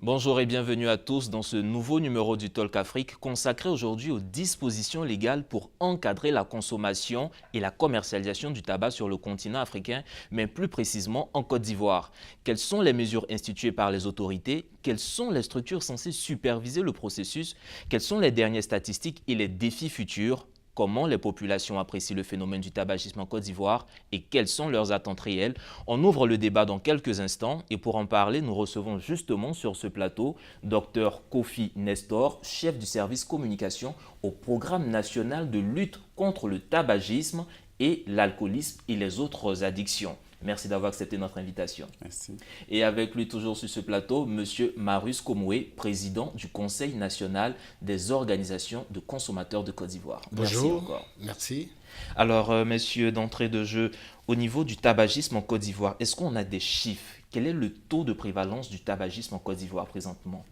Bonjour et bienvenue à tous dans ce nouveau numéro du Talk Afrique consacré aujourd'hui aux dispositions légales pour encadrer la consommation et la commercialisation du tabac sur le continent africain, mais plus précisément en Côte d'Ivoire. Quelles sont les mesures instituées par les autorités? Quelles sont les structures censées superviser le processus? Quelles sont les dernières statistiques et les défis futurs? Comment les populations apprécient le phénomène du tabagisme en Côte d'Ivoire et quelles sont leurs attentes réelles? On ouvre le débat dans quelques instants et pour en parler, nous recevons justement sur ce plateau Dr Kofi Nestor, chef du service communication au Programme national de lutte contre le tabagisme et l'alcoolisme et les autres addictions. Merci d'avoir accepté notre invitation. Merci. Et avec lui toujours sur ce plateau, M. Marius Komoué, président du Conseil national des organisations de consommateurs de Côte d'Ivoire. Merci Bonjour, encore. merci. Alors, messieurs, d'entrée de jeu, au niveau du tabagisme en Côte d'Ivoire, est-ce qu'on a des chiffres? Quel est le taux de prévalence du tabagisme en Côte d'Ivoire présentement?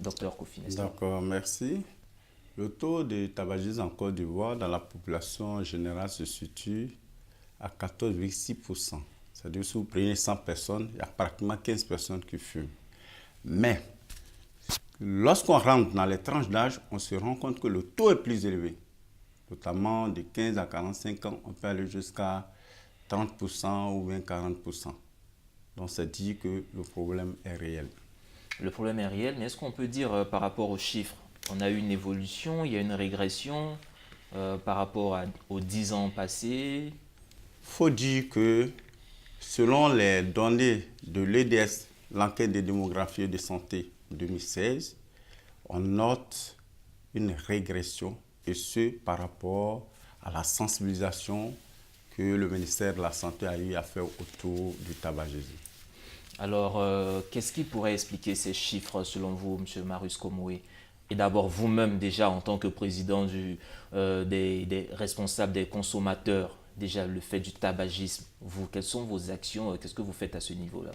Docteur Kofi Nestor. D'accord, merci. Le taux de tabagisme en Côte d'Ivoire dans la population générale se situe à 14,6%. C'est-à-dire si vous prenez 100 personnes, il y a pratiquement 15 personnes qui fument. Mais lorsqu'on rentre dans les tranches d'âge, on se rend compte que le taux est plus élevé. Notamment de 15 à 45 ans, on peut aller jusqu'à 30% ou bien 40%. Donc ça dit que le problème est réel. Le problème est réel, mais est-ce qu'on peut dire par rapport aux chiffres, on a eu une évolution, il y a une régression par rapport aux 10 ans passés? Il faut dire que selon les données de l'EDS, l'enquête de démographie et de santé 2016, on note une régression et ce par rapport à la sensibilisation que le ministère de la Santé a eu à faire autour du tabagisme. Alors, qu'est-ce qui pourrait expliquer ces chiffres selon vous, M. Marius Komoué? Et d'abord, vous-même déjà en tant que président des responsables des consommateurs, déjà le fait du tabagisme, vous, quelles sont vos actions, qu'est-ce que vous faites à ce niveau-là?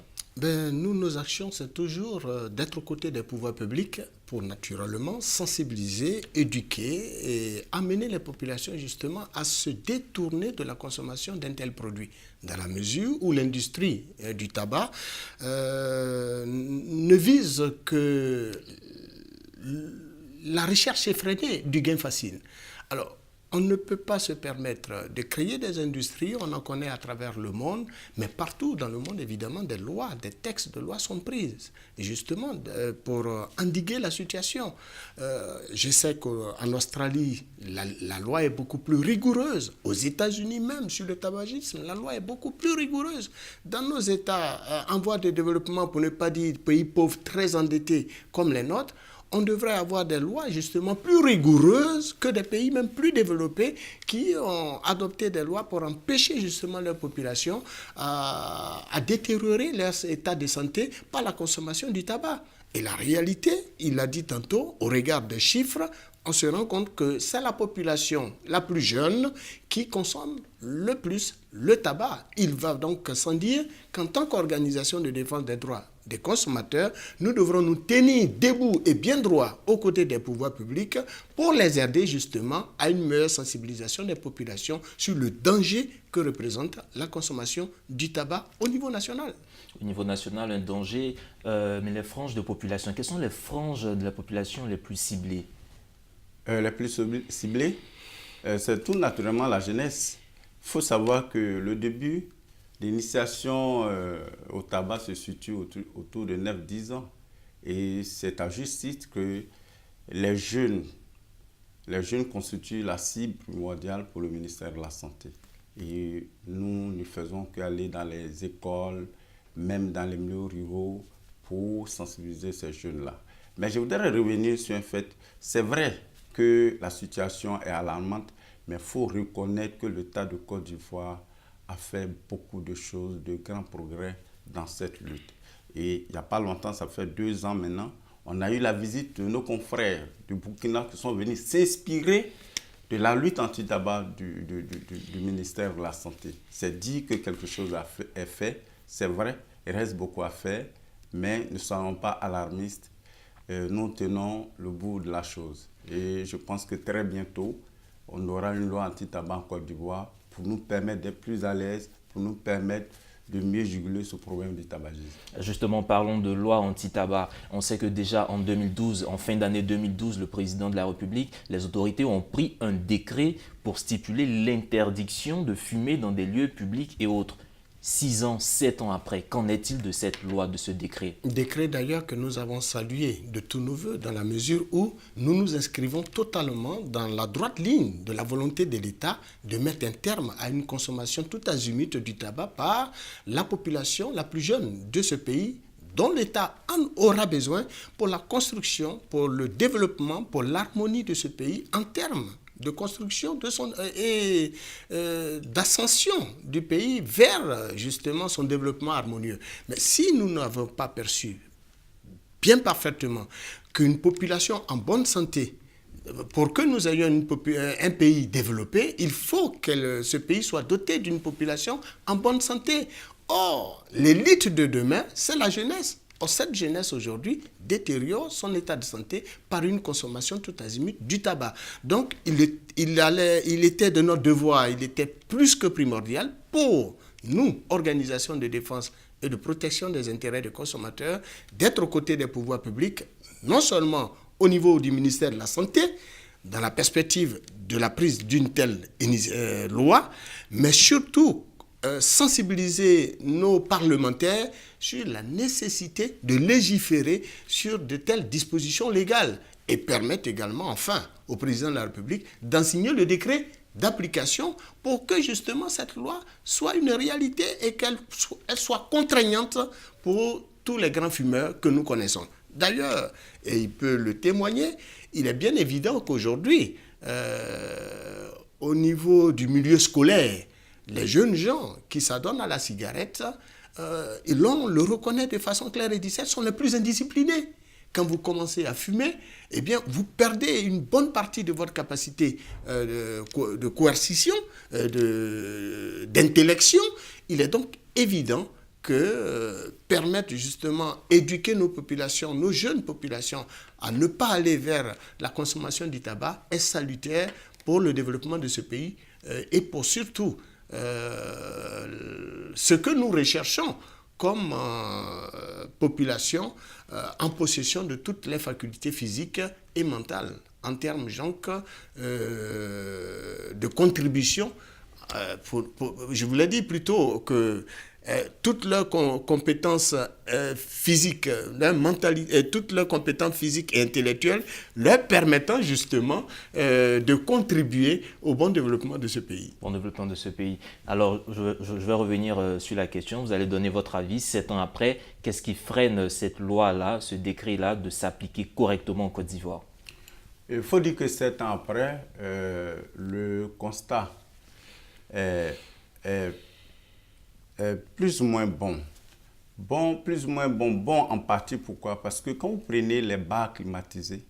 Nous, nos actions, c'est toujours d'être aux côtés des pouvoirs publics pour naturellement sensibiliser, éduquer et amener les populations justement à se détourner de la consommation d'un tel produit. Dans la mesure où l'industrie du tabac ne vise que la recherche effrénée du gain facile. Alors, on ne peut pas se permettre de créer des industries, on en connaît à travers le monde, mais partout dans le monde, évidemment, des lois, des textes de loi sont prises, justement, pour endiguer la situation. Je sais qu'en Australie, la loi est beaucoup plus rigoureuse. Aux États-Unis même, sur le tabagisme, la loi est beaucoup plus rigoureuse. Dans nos États en voie de développement, pour ne pas dire pays pauvres très endettés comme les nôtres, on devrait avoir des lois justement plus rigoureuses que des pays même plus développés qui ont adopté des lois pour empêcher justement leur population à détériorer leur état de santé par la consommation du tabac. Et la réalité, il l'a dit tantôt, au regard des chiffres, on se rend compte que c'est la population la plus jeune qui consomme le plus le tabac. Il va donc sans dire qu'en tant qu'organisation de défense des droits des consommateurs, nous devrons nous tenir debout et bien droit aux côtés des pouvoirs publics pour les aider justement à une meilleure sensibilisation des populations sur le danger que représente la consommation du tabac au niveau national. Au niveau national, un danger, mais les franges de population, quelles sont les franges de la population les plus ciblées? Les plus ciblés, c'est tout naturellement la jeunesse. Il faut savoir que le début l'initiation au tabac se situe autour de 9-10 ans. Et c'est à juste titre que les jeunes constituent la cible primordiale pour le ministère de la Santé. Et nous ne faisons qu'aller dans les écoles, même dans les milieux ruraux, pour sensibiliser ces jeunes-là. Mais je voudrais revenir sur un fait. C'est vrai que la situation est alarmante, mais il faut reconnaître que l'État de Côte d'Ivoire a fait beaucoup de choses, de grands progrès dans cette lutte. Et il n'y a pas longtemps, ça fait 2 ans maintenant, on a eu la visite de nos confrères du Burkina qui sont venus s'inspirer de la lutte anti-tabac du ministère de la Santé. C'est dit que quelque chose est fait, c'est vrai, il reste beaucoup à faire, mais ne soyons pas alarmistes, nous tenons le bout de la chose. Et je pense que très bientôt, on aura une loi anti-tabac en Côte d'Ivoire pour nous permettre d'être plus à l'aise, pour nous permettre de mieux juguler ce problème du tabagisme. Justement, parlons de loi anti-tabac. On sait que déjà en 2012, en fin d'année 2012, le président de la République, les autorités ont pris un décret pour stipuler l'interdiction de fumer dans des lieux publics et autres. 6 ans, 7 ans après, qu'en est-il de cette loi, de ce décret? Décret d'ailleurs que nous avons salué de tous nos voeux dans la mesure où nous nous inscrivons totalement dans la droite ligne de la volonté de l'État de mettre un terme à une consommation tout azimut du tabac par la population la plus jeune de ce pays, dont l'État en aura besoin pour la construction, pour le développement, pour l'harmonie de ce pays en termes de construction de son, d'ascension du pays vers justement son développement harmonieux. Mais si nous n'avons pas perçu bien parfaitement qu'une population en bonne santé, pour que nous ayons un pays développé, il faut que ce pays soit doté d'une population en bonne santé. Or, l'élite de demain, c'est la jeunesse. Or, cette jeunesse aujourd'hui détériore son état de santé par une consommation tout azimut du tabac. Donc, il était de notre devoir, il était plus que primordial pour nous, organisations de défense et de protection des intérêts des consommateurs, d'être aux côtés des pouvoirs publics, non seulement au niveau du ministère de la Santé, dans la perspective de la prise d'une telle loi, mais surtout sensibiliser nos parlementaires sur la nécessité de légiférer sur de telles dispositions légales et permettre également, enfin, au président de la République d'en le décret d'application pour que justement cette loi soit une réalité et qu'elle soit contraignante pour tous les grands fumeurs que nous connaissons. D'ailleurs, et il peut le témoigner, il est bien évident qu'aujourd'hui, au niveau du milieu scolaire, les jeunes gens qui s'adonnent à la cigarette, l'on le reconnaît de façon claire et directe, sont les plus indisciplinés. Quand vous commencez à fumer, eh bien, vous perdez une bonne partie de votre capacité de coercition, d'intellection. Il est donc évident que permettre justement éduquer nos populations, nos jeunes populations, à ne pas aller vers la consommation du tabac est salutaire pour le développement de ce pays et pour surtout ce que nous recherchons comme population en possession de toutes les facultés physiques et mentales, en termes donc de contribution. Je vous l'ai dit plutôt que toutes leurs compétences physiques, toutes leurs compétences physiques et intellectuelles leur permettant justement de contribuer au bon développement de ce pays. Bon développement de ce pays. Alors, je vais revenir sur la question. Vous allez donner votre avis. 7 ans après, qu'est-ce qui freine cette loi-là, ce décret-là, de s'appliquer correctement en Côte d'Ivoire? Il faut dire que 7 ans après, le constat est plus ou moins bon. Plus ou moins bon. Bon en partie, pourquoi? Parce que quand vous prenez les bars climatisés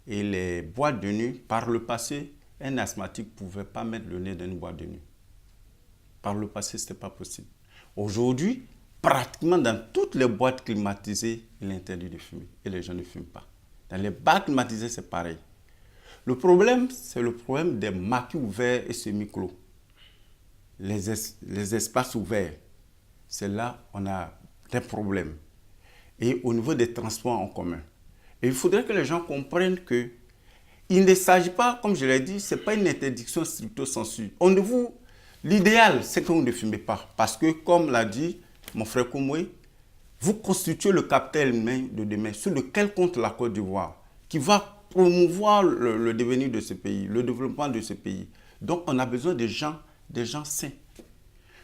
et les boîtes de nuit, par le passé, un asthmatique ne pouvait pas mettre le nez dans une boîte de nuit. Par le passé, ce n'était pas possible. Aujourd'hui, pratiquement dans toutes les boîtes climatisées, il est interdit de fumer et les gens ne fument pas. Dans les bars climatisés, c'est pareil. Le problème, c'est le problème des maquis ouverts et semi-clos. Les espaces ouverts, c'est là on a des problèmes. Et au niveau des transports en commun. Et il faudrait que les gens comprennent que il ne s'agit pas, comme je l'ai dit, ce n'est pas une interdiction stricto sensu. L'idéal, c'est que vous ne fumez pas. Parce que, comme l'a dit mon frère Koumoué, vous constituez le capital humain de demain, sur lequel compte la Côte d'Ivoire, qui va promouvoir le devenir de ce pays, le développement de ce pays. Donc, on a besoin des gens sains.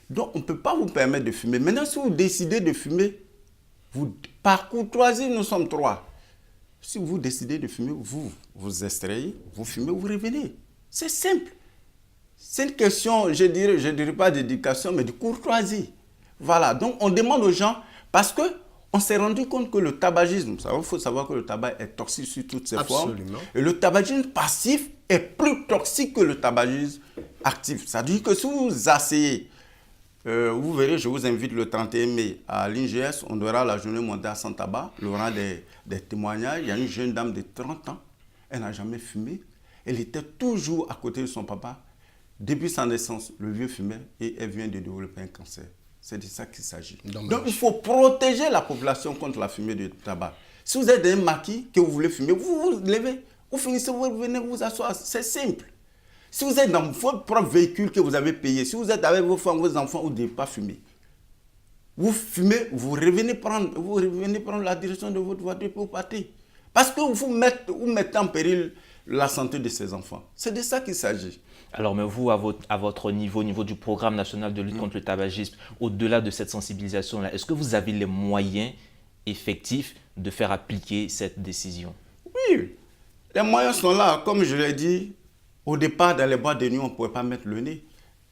Donc, on ne peut pas vous permettre de fumer. Maintenant, si vous décidez de fumer, par courtoisie, nous sommes 3. Si vous décidez de fumer, vous extrayez, vous fumez, vous revenez. C'est simple. C'est une question, je dirais pas d'éducation, mais de courtoisie. Voilà. Donc, on demande aux gens, parce qu'on s'est rendu compte que le tabagisme, il faut savoir que le tabac est toxique sur toutes ses formes. Et le tabagisme passif est plus toxique que le tabagisme actif. C'est-à-dire que si vous asseyez, vous verrez, je vous invite le 31 mai à l'INGS, on aura la journée mondiale sans tabac, il y aura des témoignages. Il y a une jeune dame de 30 ans, elle n'a jamais fumé, elle était toujours à côté de son papa. Depuis sa naissance, le vieux fumait et elle vient de développer un cancer. C'est de ça qu'il s'agit. Dommage. Donc, il faut protéger la population contre la fumée du tabac. Si vous êtes un maquis que vous voulez fumer, vous vous levez, vous finissez, vous venez vous asseoir. C'est simple. Si vous êtes dans votre propre véhicule que vous avez payé, si vous êtes avec vos femmes, vos enfants, vous ne devez pas fumer. Vous fumez, vous revenez prendre la direction de votre voiture pour partir. Parce que vous mettez en péril la santé de ces enfants. C'est de ça qu'il s'agit. Alors, mais vous, à votre niveau, au niveau du programme national de lutte contre le tabagisme, au-delà de cette sensibilisation-là, est-ce que vous avez les moyens effectifs de faire appliquer cette décision? Oui, les moyens sont là. Comme je l'ai dit, au départ, dans les boîtes de nuit, on ne pouvait pas mettre le nez.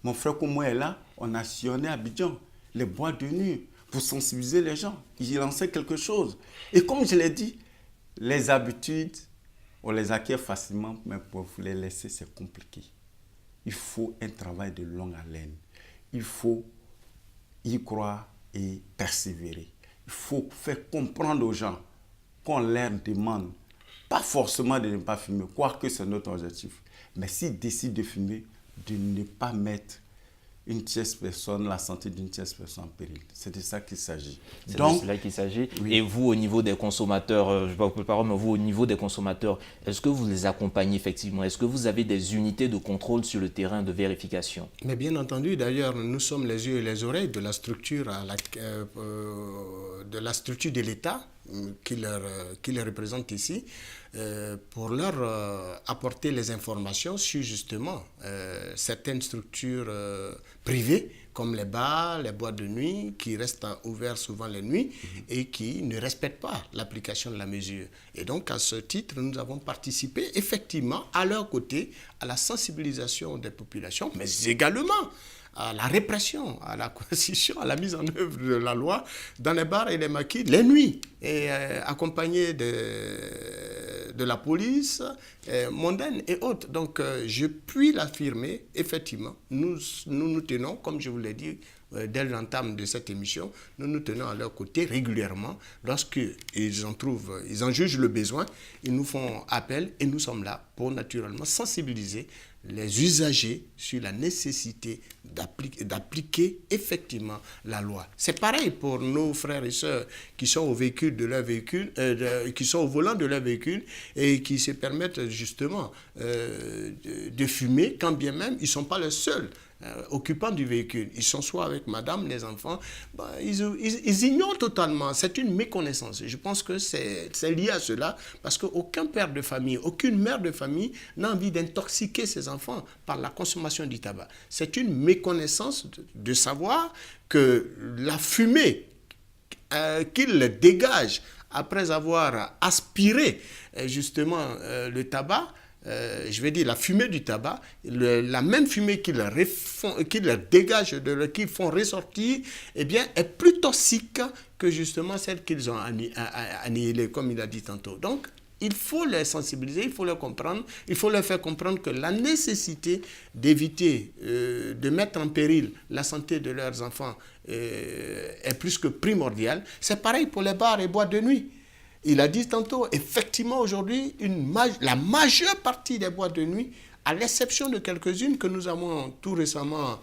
Mon frère Koumou est là, on a sillonné Abidjan, les boîtes de nuit, pour sensibiliser les gens. Ils lançaient quelque chose. Et comme je l'ai dit, les habitudes, on les acquiert facilement, mais pour les laisser, c'est compliqué. Il faut un travail de longue haleine. Il faut y croire et persévérer. Il faut faire comprendre aux gens qu'on leur demande, pas forcément de ne pas fumer, quoique c'est notre objectif, mais s'ils décident de fumer, de ne pas mettre une tierce personne, la santé d'une tierce personne en péril. C'est de ça qu'il s'agit. C'est de cela qu'il s'agit. Oui. Et vous, au niveau des consommateurs, je ne vais pas vous parler, mais vous, au niveau des consommateurs, est-ce que vous les accompagnez effectivement? Est-ce que vous avez des unités de contrôle sur le terrain de vérification? Mais bien entendu, d'ailleurs, nous sommes les yeux et les oreilles de la structure, de l'État qui les représente ici, pour leur apporter les informations sur justement certaines structures privées comme les bars, les boîtes de nuit qui restent ouverts souvent les nuits et qui ne respectent pas l'application de la mesure. Et donc à ce titre, nous avons participé effectivement à leur côté à la sensibilisation des populations, mais également à la répression, à la coercition, à la mise en œuvre de la loi dans les bars et les maquis, les nuits, et accompagnés de la police mondaine et autres. Donc, je puis l'affirmer, effectivement, nous tenons, comme je vous l'ai dit, dès l'entame de cette émission, nous nous tenons à leur côté régulièrement. Lorsqu'ils en jugent le besoin, ils nous font appel et nous sommes là pour naturellement sensibiliser les usagers sur la nécessité d'appliquer effectivement la loi. C'est pareil pour nos frères et sœurs qui sont au véhicule de leur véhicule, qui sont au volant de leur véhicule et qui se permettent justement de fumer, quand bien même ils ne sont pas les seuls occupants du véhicule. Ils sont soit avec madame, les enfants, ils ignorent totalement. C'est une méconnaissance. Je pense que c'est lié à cela parce qu'aucun père de famille, aucune mère de famille n'a envie d'intoxiquer ses enfants par la consommation du tabac. C'est une méconnaissance de savoir que la fumée qu'ils dégagent après avoir aspiré justement le tabac, je vais dire la fumée du tabac, la même fumée qu'ils dégagent, qu'ils font ressortir, eh bien, est plus toxique que justement celle qu'ils ont annihilée, comme il a dit tantôt. Donc, il faut les sensibiliser, il faut les comprendre, il faut leur faire comprendre que la nécessité d'éviter de mettre en péril la santé de leurs enfants est plus que primordiale. C'est pareil pour les bars et boîtes de nuit. Il a dit tantôt, effectivement, aujourd'hui, la majeure partie des boîtes de nuit, à l'exception de quelques-unes que nous avons tout récemment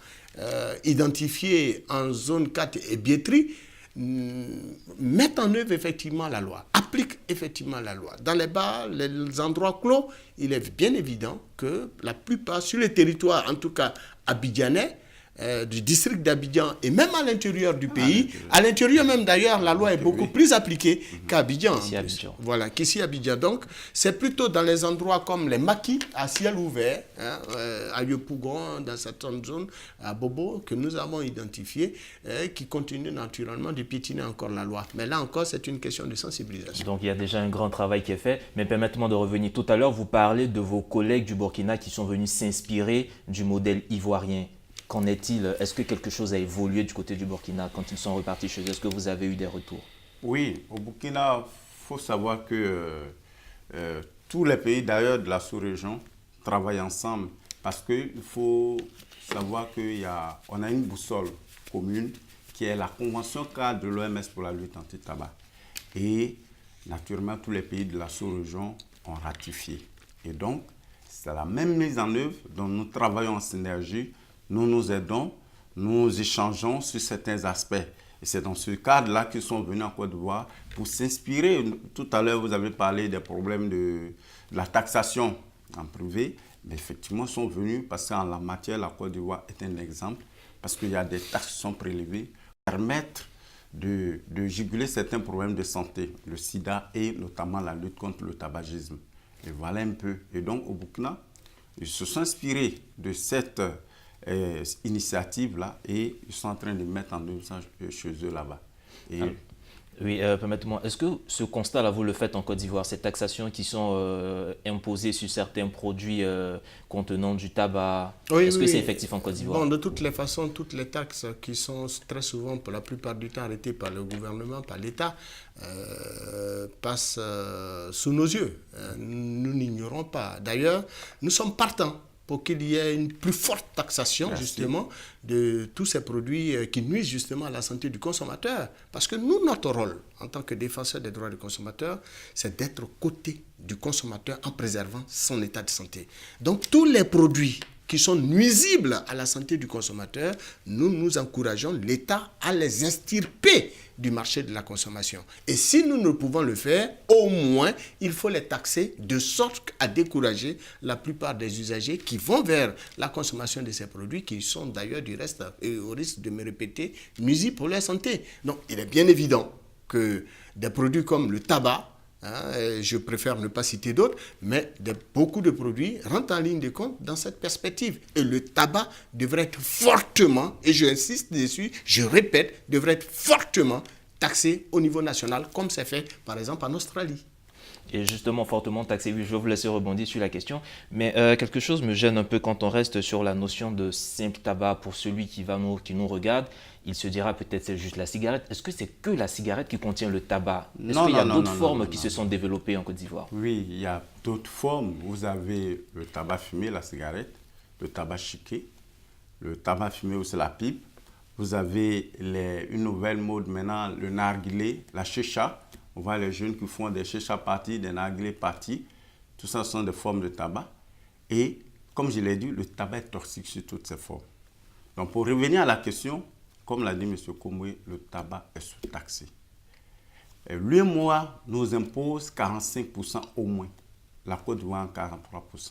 identifiées en zone 4 et billetterie, mettent en œuvre effectivement la loi, appliquent effectivement la loi. Dans les bars, les endroits clos, il est bien évident que la plupart, sur les territoires, en tout cas abidjanais, du district d'Abidjan et même à l'intérieur du pays, à l'intérieur même d'ailleurs, la loi est beaucoup plus appliquée qu'à Abidjan. Voilà, qu'ici à Abidjan. Donc, c'est plutôt dans les endroits comme les maquis, à ciel ouvert, à Yopougon, dans certaines zones, à Bobo, que nous avons identifié, qui continuent naturellement de piétiner encore la loi. Mais là encore, c'est une question de sensibilisation. Donc, il y a déjà un grand travail qui est fait. Mais permettez-moi de revenir. Tout à l'heure, vous parlez de vos collègues du Burkina qui sont venus s'inspirer du modèle ivoirien. Qu'en est-il? Est-ce que quelque chose a évolué du côté du Burkina quand ils sont repartis chez eux? Est-ce que vous avez eu des retours? Oui, au Burkina, il faut savoir que tous les pays d'ailleurs de la sous-région travaillent ensemble parce qu'il faut savoir qu'on a une boussole commune qui est la Convention cadre de l'OMS pour la lutte anti-tabac. Et naturellement, tous les pays de la sous-région ont ratifié. Et donc, c'est la même mise en œuvre dont nous travaillons en synergie. Nous nous aidons nous échangeons sur certains aspects. Et c'est dans ce cadre-là qu'ils sont venus en Côte d'Ivoire pour s'inspirer. Tout à l'heure, vous avez parlé des problèmes de la taxation en privé. Mais effectivement, ils sont venus parce qu'en la matière, la Côte d'Ivoire est un exemple. Parce qu'il y a des taxes qui sont prélevées pour permettre de juguler certains problèmes de santé, le sida et notamment la lutte contre le tabagisme. Et voilà un peu. Et donc, au Burkina, ils se sont inspirés de cette initiative-là et ils sont en train de mettre en œuvre ça chez eux là-bas. Oui, permettez-moi, est-ce que ce constat-là, vous le faites en Côte d'Ivoire, ces taxations qui sont imposées sur certains produits contenant du tabac, est-ce que c'est effectif en Côte d'Ivoire? Bon, de toutes les façons, toutes les taxes qui sont très souvent, pour la plupart du temps, arrêtées par le gouvernement, par l'État, passent sous nos yeux. Nous n'ignorons pas. D'ailleurs, nous sommes partants pour qu'il y ait une plus forte taxation, justement, de tous ces produits qui nuisent justement à la santé du consommateur. Parce que nous, notre rôle, en tant que défenseur des droits du consommateur, c'est d'être aux côtés du consommateur en préservant son état de santé. Donc, tous les produits qui sont nuisibles à la santé du consommateur, nous encourageons l'État à les extirper du marché de la consommation. Et si nous ne pouvons le faire, au moins, il faut les taxer de sorte à décourager la plupart des usagers qui vont vers la consommation de ces produits qui sont d'ailleurs du reste, au risque de me répéter, nuisibles pour leur santé. Donc, il est bien évident que des produits comme le tabac, je préfère ne pas citer d'autres, mais beaucoup de produits rentrent en ligne de compte dans cette perspective. Et le tabac devrait être fortement, et j'insiste dessus, je répète, devrait être fortement taxé au niveau national, comme c'est fait par exemple en Australie. Et justement, fortement taxé, oui, je vais vous laisser rebondir sur la question. Mais quelque chose me gêne un peu quand on reste sur la notion de simple tabac. Pour celui qui nous regarde, il se dira peut-être c'est juste la cigarette. Est-ce que c'est que la cigarette qui contient le tabac? Est-ce qu'il y a d'autres formes qui se sont développées en Côte d'Ivoire? Oui, il y a d'autres formes. Vous avez le tabac fumé, la cigarette, le tabac chiqué, le tabac fumé aussi la pipe. Vous avez une nouvelle mode maintenant, le narguilé, la chicha. On voit les jeunes qui font des chicha parties, des narguilés parties. Tout ça sont des formes de tabac. Et comme je l'ai dit, le tabac est toxique sur toutes ces formes. Donc pour revenir à la question, comme l'a dit M. Komwe, le tabac est sous-taxé. L'UEMOA nous impose 45% au moins. La Côte d'Ivoire 43%.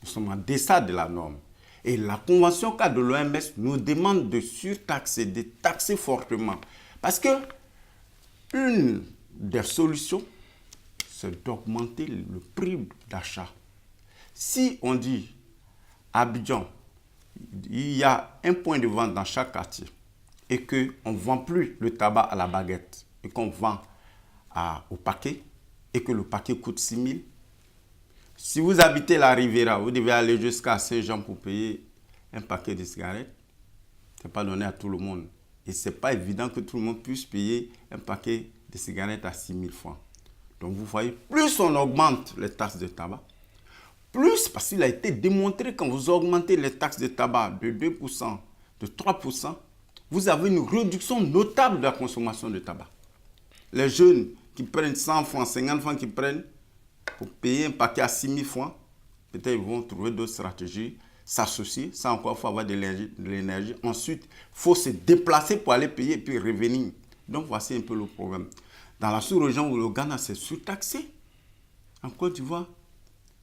Nous sommes en deçà de la norme. Et la Convention cadre de l'OMS nous demande de surtaxer, de taxer fortement. Parce que une des solutions, c'est d'augmenter le prix d'achat. Si on dit à Abidjan, il y a un point de vente dans chaque quartier et qu'on ne vend plus le tabac à la baguette et qu'on vend au paquet et que le paquet coûte 6 000, si vous habitez la Riviera, vous devez aller jusqu'à Saint-Jean pour payer un paquet de cigarettes. Ce n'est pas donné à tout le monde. Et ce n'est pas évident que tout le monde puisse payer un paquet de cigarettes à 6 000 francs. Donc vous voyez, plus on augmente les taxes de tabac, plus, parce qu'il a été démontré quand vous augmentez les taxes de tabac de 2%, de 3%, vous avez une réduction notable de la consommation de tabac. Les jeunes qui prennent 100 francs, 50 francs qui prennent pour payer un paquet à 6 000 francs, peut-être ils vont trouver d'autres stratégies, s'associer, ça encore, il faut avoir de l'énergie. Ensuite, il faut se déplacer pour aller payer et puis revenir. Donc voici un peu le problème. Dans la sous-région où le Ghana, c'est sous-taxé. En Côte d'Ivoire,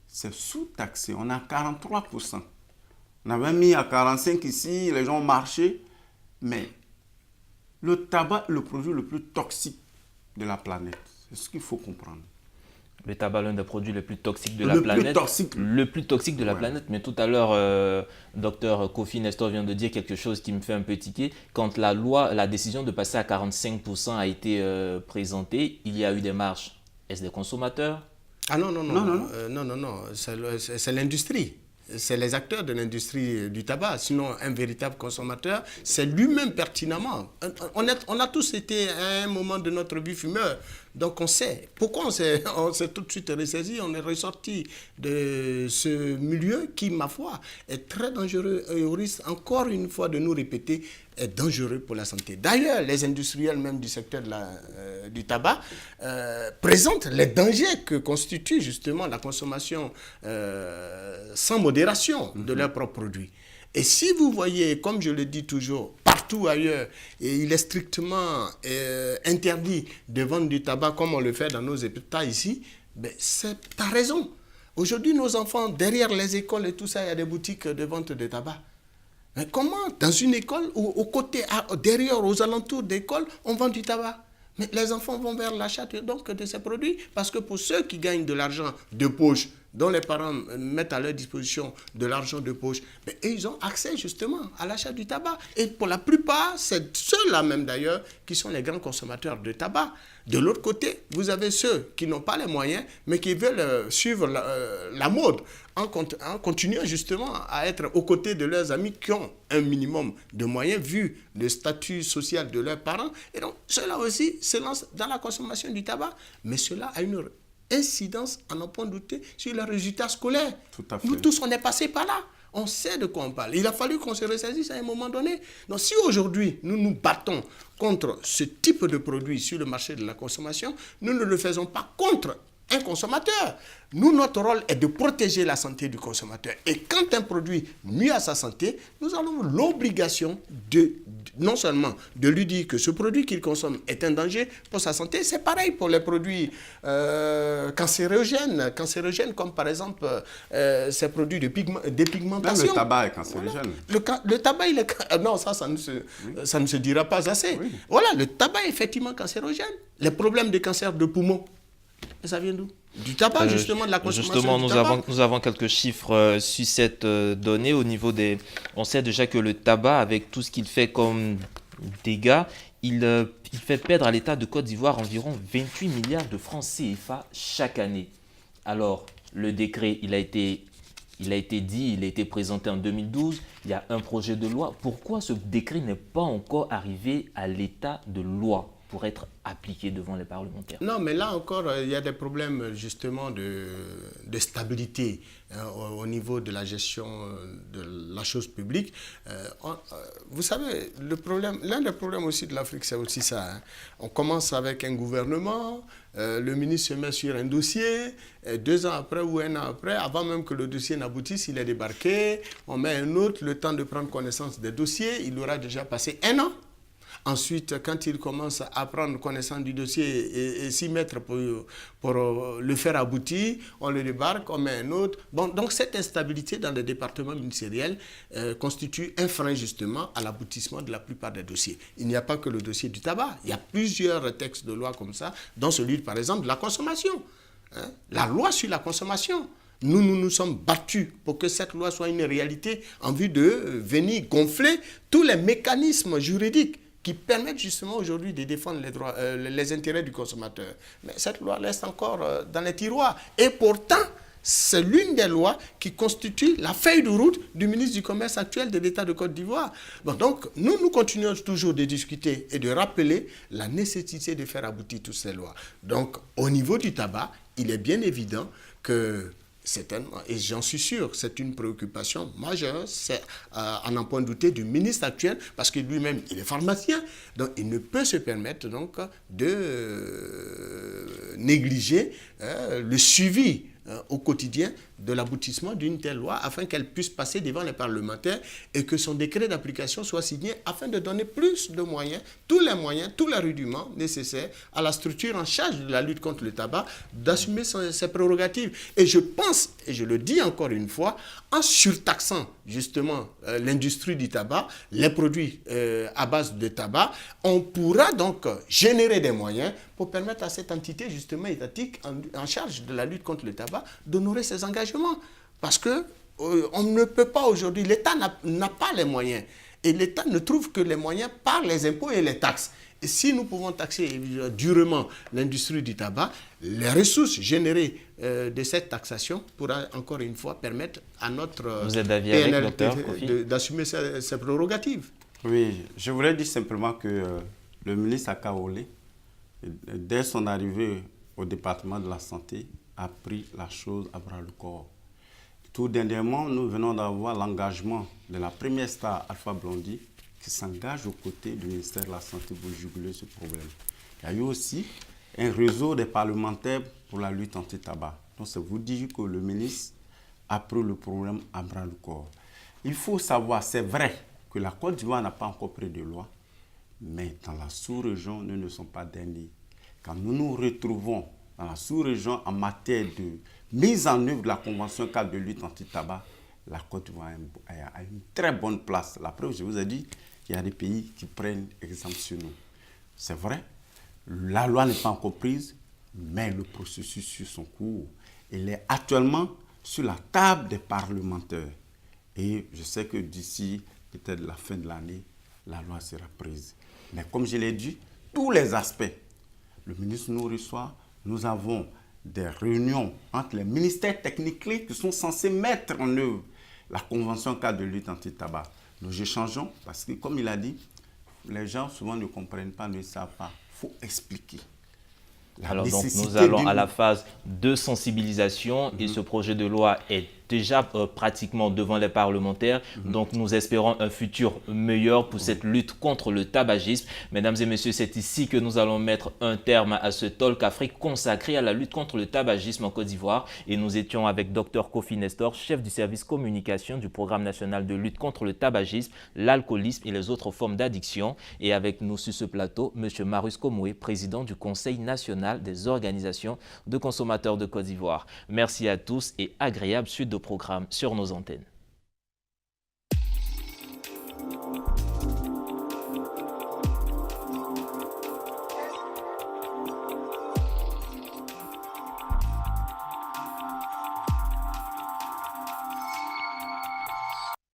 c'est sous-taxé. On a 43%. On avait mis à 45% ici, les gens ont marché. Mais le tabac est le produit le plus toxique de la planète. C'est ce qu'il faut comprendre. Le tabac, l'un des produits les plus toxiques de la planète. Le plus toxique de la planète. Mais tout à l'heure, docteur Kofi Nestor vient de dire quelque chose qui me fait un peu tiquer. Quand la décision de passer à 45% a été présentée, il y a eu des marches. Est-ce des consommateurs? Ah non. C'est l'industrie. C'est les acteurs de l'industrie du tabac. Sinon, un véritable consommateur, c'est lui-même pertinemment. On a tous été à un moment de notre vie fumeur. Donc on sait. Pourquoi on s'est tout de suite ressaisi? On est ressorti de ce milieu qui, ma foi, est très dangereux et au risque, encore une fois, de nous répéter, est dangereux pour la santé. D'ailleurs, les industriels même du secteur du tabac présentent les dangers que constitue justement la consommation sans modération de leurs propres produits. Et si vous voyez, comme je le dis toujours, partout ailleurs, et il est strictement interdit de vendre du tabac comme on le fait dans nos États ici, ben tu as raison. Aujourd'hui, nos enfants, derrière les écoles et tout ça, il y a des boutiques de vente de tabac. Mais comment, dans une école, ou aux côtés, derrière, aux alentours d'écoles, on vend du tabac? Mais les enfants vont vers l'achat donc de ces produits, parce que pour ceux qui gagnent de l'argent de poche, dont les parents mettent à leur disposition de l'argent de poche, mais ils ont accès justement à l'achat du tabac. Et pour la plupart, c'est ceux-là même d'ailleurs qui sont les grands consommateurs de tabac. De l'autre côté, vous avez ceux qui n'ont pas les moyens, mais qui veulent suivre la mode en continuant justement à être aux côtés de leurs amis qui ont un minimum de moyens vu le statut social de leurs parents. Et donc, ceux-là aussi se lancent dans la consommation du tabac, mais cela a une incidence, à n'en point douter, sur les résultats scolaires. Tout à fait. Nous tous, on est passés par là. On sait de quoi on parle. Il a fallu qu'on se ressaisisse à un moment donné. Donc si aujourd'hui, nous nous battons contre ce type de produit sur le marché de la consommation, nous ne le faisons pas contre un consommateur. Nous, notre rôle est de protéger la santé du consommateur. Et quand un produit nuit à sa santé, nous avons l'obligation non seulement de lui dire que ce produit qu'il consomme est un danger pour sa santé, c'est pareil pour les produits cancérogènes comme par exemple ces produits de dépigmentation. Même le tabac est cancérogène. Voilà. Le tabac, il est... Non, ça ne se dira pas assez. Oui. Voilà, le tabac est effectivement cancérogène. Les problèmes de cancer de poumon, ça vient d'où? Du tabac, justement, de la consommation justement, du tabac. nous avons quelques chiffres sur cette donnée au niveau des... On sait déjà que le tabac, avec tout ce qu'il fait comme dégâts, il fait perdre à l'État de Côte d'Ivoire environ 28 milliards de francs CFA chaque année. Alors, le décret, il a été présenté en 2012. Il y a un projet de loi. Pourquoi ce décret n'est pas encore arrivé à l'état de loi pour être appliqué devant les parlementaires? Non, mais là encore, il y a des problèmes justement de stabilité au niveau de la gestion de la chose publique. Vous savez, l'un des problèmes aussi de l'Afrique, c'est aussi ça. Hein. On commence avec un gouvernement, le ministre se met sur un dossier, et 2 ans après ou 1 an après, avant même que le dossier n'aboutisse, il est débarqué, on met un autre, le temps de prendre connaissance des dossiers, il aura déjà passé 1 an. Ensuite, quand il commence à prendre connaissance du dossier et s'y mettre pour le faire aboutir, on le débarque, on met un autre. Bon, donc cette instabilité dans les départements ministériels constitue un frein justement à l'aboutissement de la plupart des dossiers. Il n'y a pas que le dossier du tabac, il y a plusieurs textes de loi comme ça, dont celui par exemple de la consommation. Hein? La loi sur la consommation. Nous sommes battus pour que cette loi soit une réalité en vue de venir gonfler tous les mécanismes juridiques qui permettent justement aujourd'hui de défendre les intérêts du consommateur. Mais cette loi reste encore dans les tiroirs. Et pourtant, c'est l'une des lois qui constitue la feuille de route du ministre du Commerce actuel de l'État de Côte d'Ivoire. Bon, donc, nous continuons toujours de discuter et de rappeler la nécessité de faire aboutir toutes ces lois. Donc, au niveau du tabac, il est bien évident que certainement, et j'en suis sûr, c'est une préoccupation majeure, c'est à n'en point douter du ministre actuel, parce que lui-même, il est pharmacien, donc il ne peut se permettre donc de négliger le suivi au quotidien de l'aboutissement d'une telle loi afin qu'elle puisse passer devant les parlementaires et que son décret d'application soit signé afin de donner plus de moyens, tous les rudiments nécessaires à la structure en charge de la lutte contre le tabac d'assumer ses prérogatives. Et je pense, et je le dis encore une fois, en surtaxant justement l'industrie du tabac, les produits à base de tabac, on pourra donc générer des moyens pour permettre à cette entité justement étatique en charge de la lutte contre le tabac d'honorer ses engagements. Parce que on ne peut pas aujourd'hui, l'État n'a pas les moyens. Et l'État ne trouve que les moyens par les impôts et les taxes. Et si nous pouvons taxer durement l'industrie du tabac, les ressources générées de cette taxation pourra encore une fois permettre à notre PNL d'assumer ses prérogatives. Oui, je voulais dire simplement que le ministre Akaolé, dès son arrivée au département de la santé, a pris la chose à bras le corps. Tout dernièrement, nous venons d'avoir l'engagement de la première star, Alpha Blondy, qui s'engage aux côtés du ministère de la Santé pour juguler ce problème. Il y a eu aussi un réseau des parlementaires pour la lutte anti-tabac. Donc, c'est vous dire que le ministre a pris le problème à bras le corps. il faut savoir, c'est vrai que la Côte d'Ivoire n'a pas encore pris de loi, mais dans la sous-région, nous ne sommes pas derniers. Quand nous nous retrouvons dans la sous-région en matière de mise en œuvre de la Convention cadre de lutte anti-tabac, la Côte d'Ivoire a une très bonne place. La preuve, je vous ai dit qu'il y a des pays qui prennent exemple sur nous. C'est vrai, la loi n'est pas encore prise, mais le processus suit son cours. Il est actuellement sur la table des parlementaires. Et je sais que d'ici peut-être la fin de l'année, la loi sera prise. Mais comme je l'ai dit, tous les aspects, le ministre nous reçoit, nous avons des réunions entre les ministères techniques clés qui sont censés mettre en œuvre la Convention cadre de lutte anti-tabac. Nous échangeons parce que, comme il a dit, les gens souvent ne comprennent pas, ne savent pas. Il faut expliquer. Alors donc nous allons à la phase de sensibilisation et ce projet de loi est déjà pratiquement devant les parlementaires. Donc nous espérons un futur meilleur pour cette lutte contre le tabagisme. Mesdames et messieurs, c'est ici que nous allons mettre un terme à ce Talk Afrique consacré à la lutte contre le tabagisme en Côte d'Ivoire. Et nous étions avec Dr Kofi Nestor, chef du service communication du programme national de lutte contre le tabagisme, l'alcoolisme et les autres formes d'addiction. Et avec nous sur ce plateau, M. Marius Komoué, président du Conseil national des organisations de consommateurs de Côte d'Ivoire. Merci à tous et agréable suite de programme sur nos antennes.